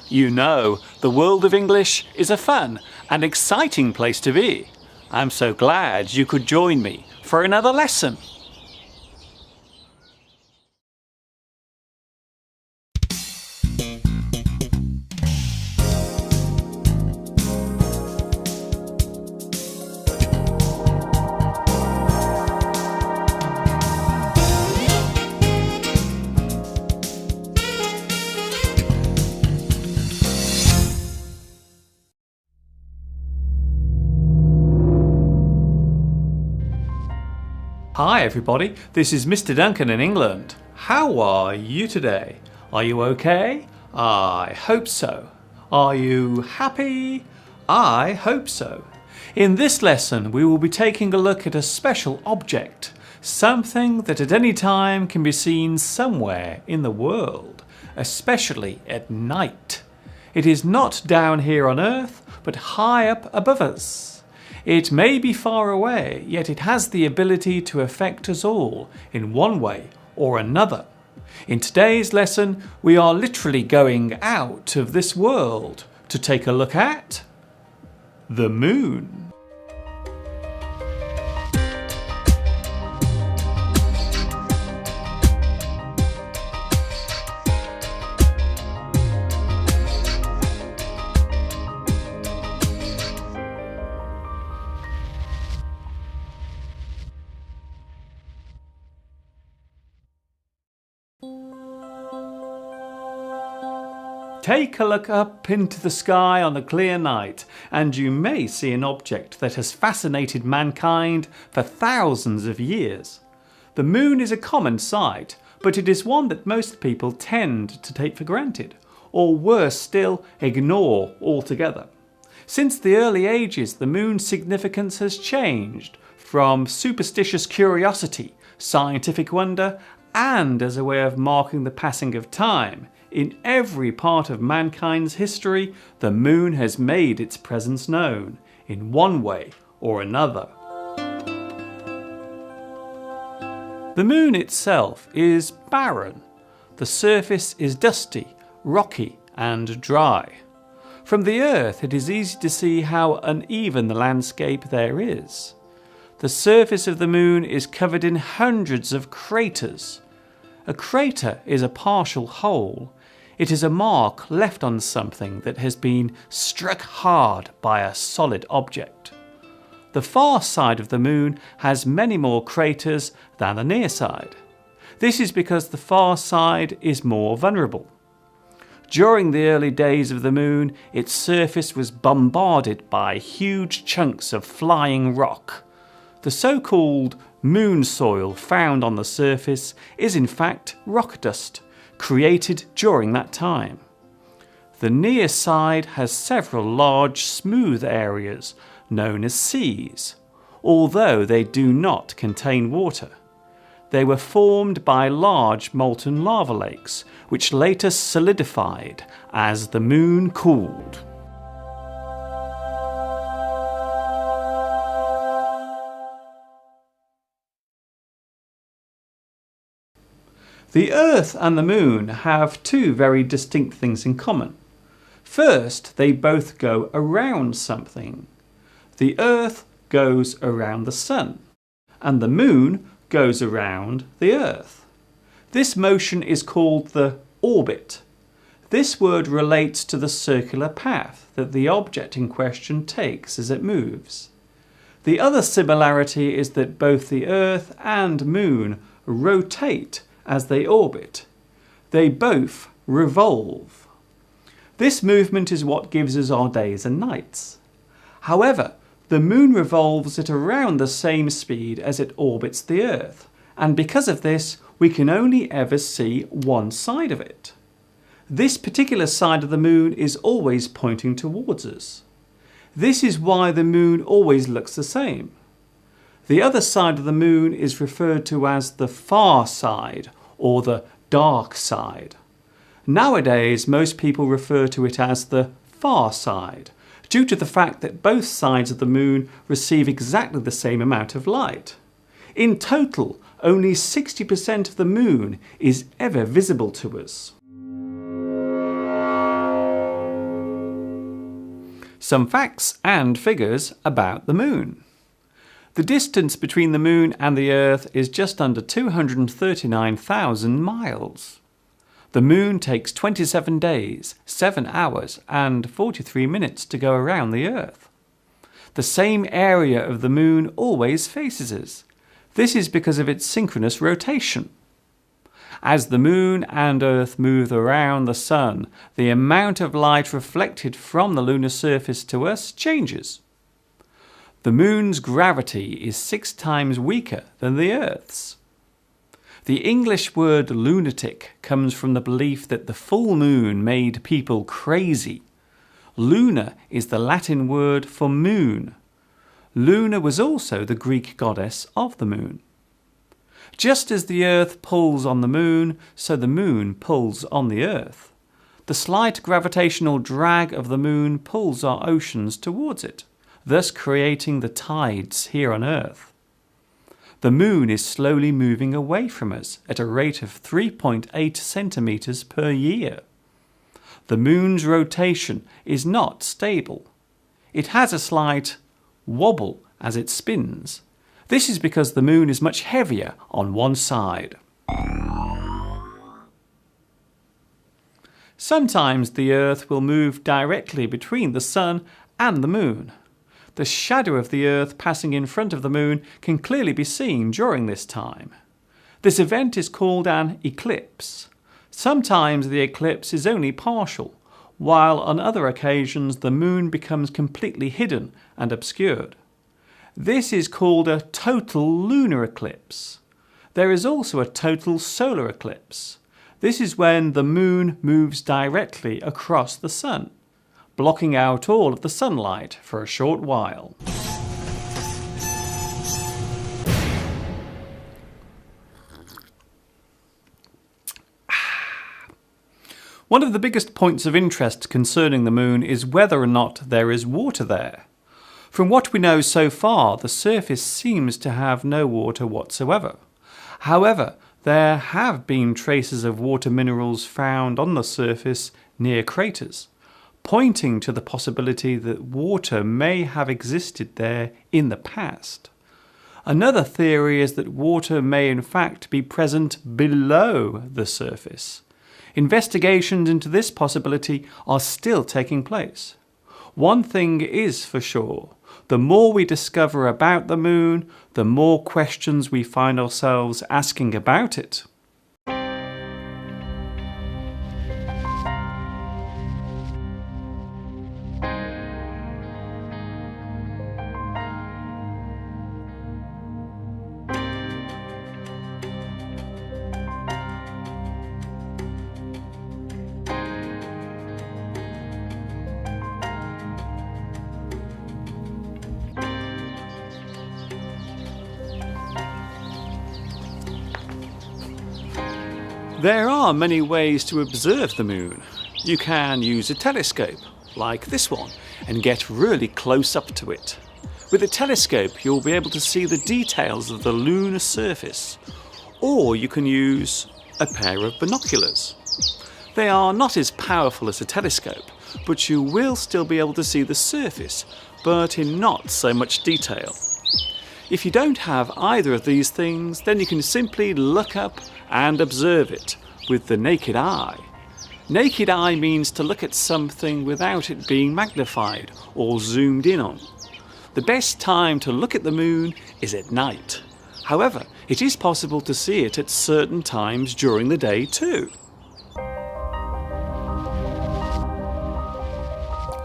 You know, the world of English is a fun and exciting place to be. I'm so glad you could join me for another lesson. Hi everybody, this is Mr. Duncan in England. How are you today? Are you okay? I hope so. Are you happy? I hope so. In this lesson we will be taking a look at a special object, something that at any time can be seen somewhere in the world, especially at night. It is not down here on Earth, but high up above us. It may be far away, yet it has the ability to affect us all in one way or another. In today's lesson, we are literally going out of this world to take a look at the moon. Take a look up into the sky on a clear night and you may see an object that has fascinated mankind for thousands of years. The moon is a common sight, but it is one that most people tend to take for granted, or worse still, ignore altogether. Since the early ages, the moon's significance has changed from superstitious curiosity, scientific wonder, and as a way of marking the passing of time. In every part of mankind's history, the moon has made its presence known, in one way or another. The moon itself is barren. The surface is dusty, rocky and dry. From the Earth it is easy to see how uneven the landscape there is. The surface of the moon is covered in hundreds of craters. A crater is a partial hole. It is a mark left on something that has been struck hard by a solid object. The far side of the moon has many more craters than the near side. This is because the far side is more vulnerable. During the early days of the moon, its surface was bombarded by huge chunks of flying rock. The so-called moon soil found on the surface is in fact rock dust, created during that time. The near side has several large smooth areas known as seas, although they do not contain water. They were formed by large molten lava lakes, which later solidified as the moon cooled. The Earth and the Moon have two very distinct things in common. First, they both go around something. The Earth goes around the Sun, and the Moon goes around the Earth. This motion is called the orbit. This word relates to the circular path that the object in question takes as it moves. The other similarity is that both the Earth and Moon rotate as they orbit. They both revolve. This movement is what gives us our days and nights. However, the moon revolves at around the same speed as it orbits the Earth, and because of this, we can only ever see one side of it. This particular side of the moon is always pointing towards us. This is why the moon always looks the same. The other side of the moon is referred to as the far side or the dark side. Nowadays, most people refer to it as the far side, due to the fact that both sides of the moon receive exactly the same amount of light. In total, only 60% of the moon is ever visible to us. Some facts and figures about the moon. The distance between the moon and the Earth is just under 239,000 miles. The moon takes 27 days, 7 hours and 43 minutes to go around the Earth. The same area of the moon always faces us. This is because of its synchronous rotation. As the moon and Earth move around the sun, the amount of light reflected from the lunar surface to us changes. The moon's gravity is 6 times weaker than the Earth's. The English word lunatic comes from the belief that the full moon made people crazy. Luna is the Latin word for moon. Luna was also the Greek goddess of the moon. Just as the Earth pulls on the moon, so the moon pulls on the Earth. The slight gravitational drag of the moon pulls our oceans towards it, thus creating the tides here on Earth. The moon is slowly moving away from us at a rate of 3.8 centimeters per year. The moon's rotation is not stable. It has a slight wobble as it spins. This is because the moon is much heavier on one side. Sometimes the Earth will move directly between the sun and the moon. The shadow of the Earth passing in front of the moon can clearly be seen during this time. This event is called an eclipse. Sometimes the eclipse is only partial, while on other occasions the moon becomes completely hidden and obscured. This is called a total lunar eclipse. There is also a total solar eclipse. This is when the moon moves directly across the sun, blocking out all of the sunlight for a short while. One of the biggest points of interest concerning the moon is whether or not there is water there. From what we know so far, the surface seems to have no water whatsoever. However, there have been traces of water minerals found on the surface near craters, pointing to the possibility that water may have existed there in the past. Another theory is that water may in fact be present below the surface. Investigations into this possibility are still taking place. One thing is for sure, the more we discover about the moon, the more questions we find ourselves asking about it. There are many ways to observe the moon. You can use a telescope, like this one, and get really close up to it. With a telescope, you'll be able to see the details of the lunar surface. Or you can use a pair of binoculars. They are not as powerful as a telescope, but you will still be able to see the surface, but in not so much detail. If you don't have either of these things, then you can simply look up and observe it with the naked eye. Naked eye means to look at something without it being magnified or zoomed in on. The best time to look at the moon is at night. However, it is possible to see it at certain times during the day too.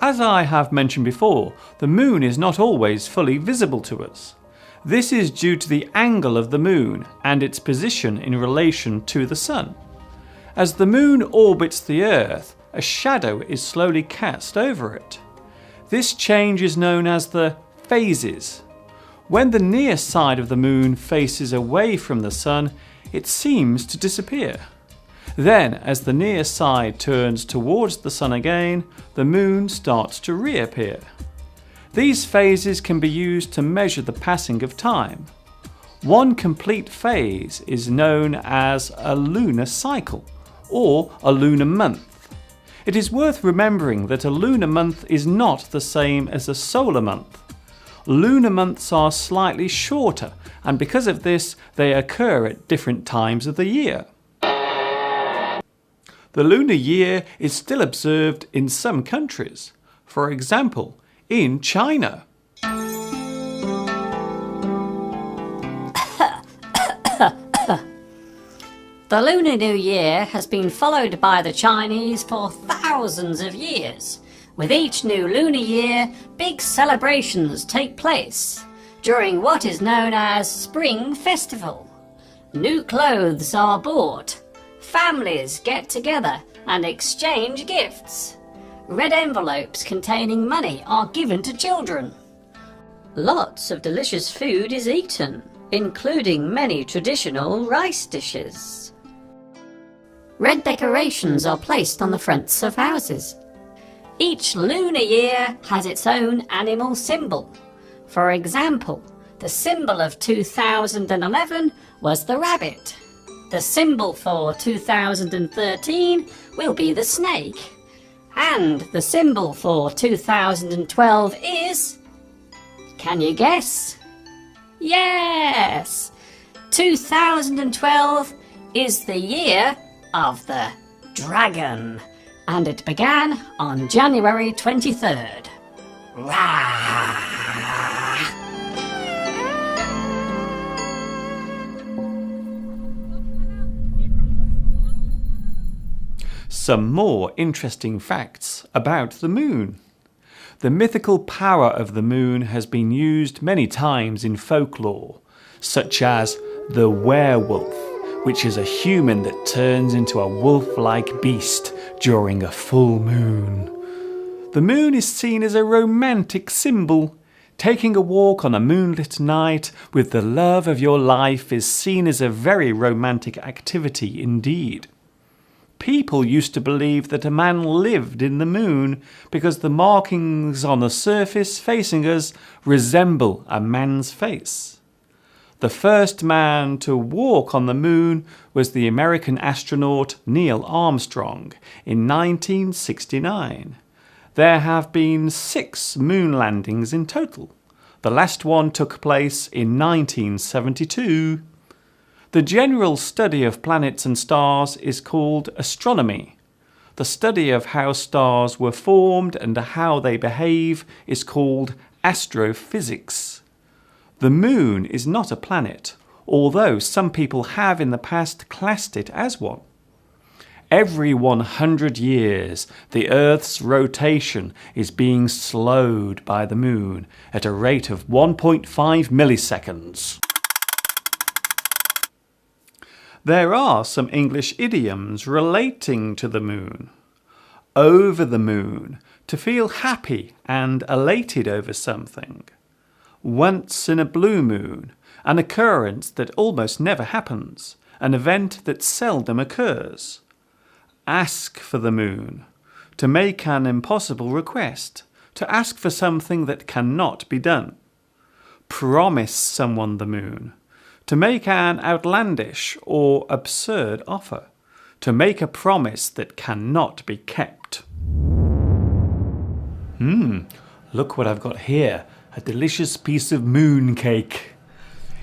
As I have mentioned before, the moon is not always fully visible to us. This is due to the angle of the moon and its position in relation to the sun. As the moon orbits the Earth, a shadow is slowly cast over it. This change is known as the phases. When the near side of the moon faces away from the sun, it seems to disappear. Then, as the near side turns towards the sun again, the moon starts to reappear. These phases can be used to measure the passing of time. One complete phase is known as a lunar cycle or a lunar month. It is worth remembering that a lunar month is not the same as a solar month. Lunar months are slightly shorter, and because of this, they occur at different times of the year. The lunar year is still observed in some countries. For example, in China. The Lunar New Year has been followed by the Chinese for thousands of years. With each new lunar year, big celebrations take place during what is known as Spring Festival. New clothes are bought. Families get together and exchange gifts. Red envelopes containing money are given to children. Lots of delicious food is eaten, including many traditional rice dishes. Red decorations are placed on the fronts of houses. Each lunar year has its own animal symbol. For example, the symbol of 2011 was the rabbit. The symbol for 2013 will be the snake. And the symbol for 2012 is... Can you guess? Yes! 2012 is the year of the dragon, and it began on January 23rd. Rah! Some more interesting facts about the moon. The mythical power of the moon has been used many times in folklore, such as the werewolf, which is a human that turns into a wolf-like beast during a full moon. The moon is seen as a romantic symbol. Taking a walk on a moonlit night with the love of your life is seen as a very romantic activity indeed. People used to believe that a man lived in the moon because the markings on the surface facing us resemble a man's face. The first man to walk on the moon was the American astronaut Neil Armstrong in 1969. There have been 6 moon landings in total. The last one took place in 1972. The general study of planets and stars is called astronomy. The study of how stars were formed and how they behave is called astrophysics. The moon is not a planet, although some people have in the past classed it as one. Every 100 years, the Earth's rotation is being slowed by the moon at a rate of 1.5 milliseconds. There are some English idioms relating to the moon. Over the moon, to feel happy and elated over something. Once in a blue moon, an occurrence that almost never happens, an event that seldom occurs. Ask for the moon, to make an impossible request, to ask for something that cannot be done. Promise someone the moon, to make an outlandish or absurd offer, to make a promise that cannot be kept. Look what I've got here. A delicious piece of moon cake.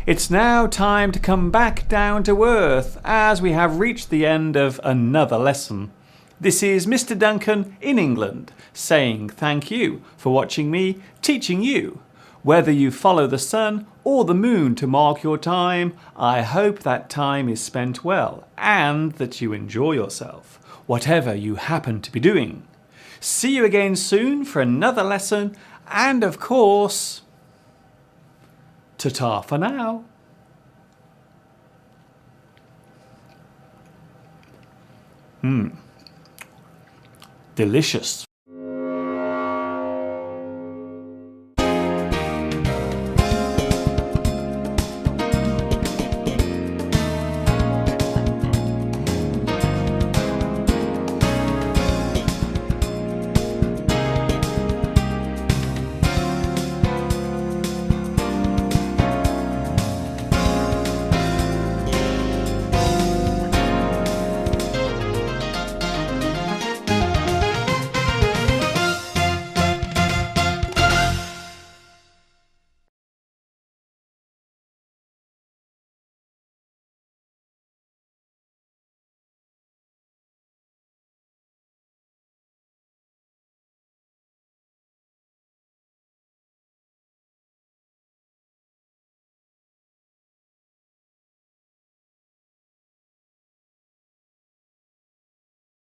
It's now time to come back down to earth as we have reached the end of another lesson. This is Mr. Duncan in England saying thank you for watching me teaching you. Whether you follow the sun or the moon to mark your time, I hope that time is spent well and that you enjoy yourself, whatever you happen to be doing. See you again soon for another lesson. And of course, ta-ta for now. Delicious.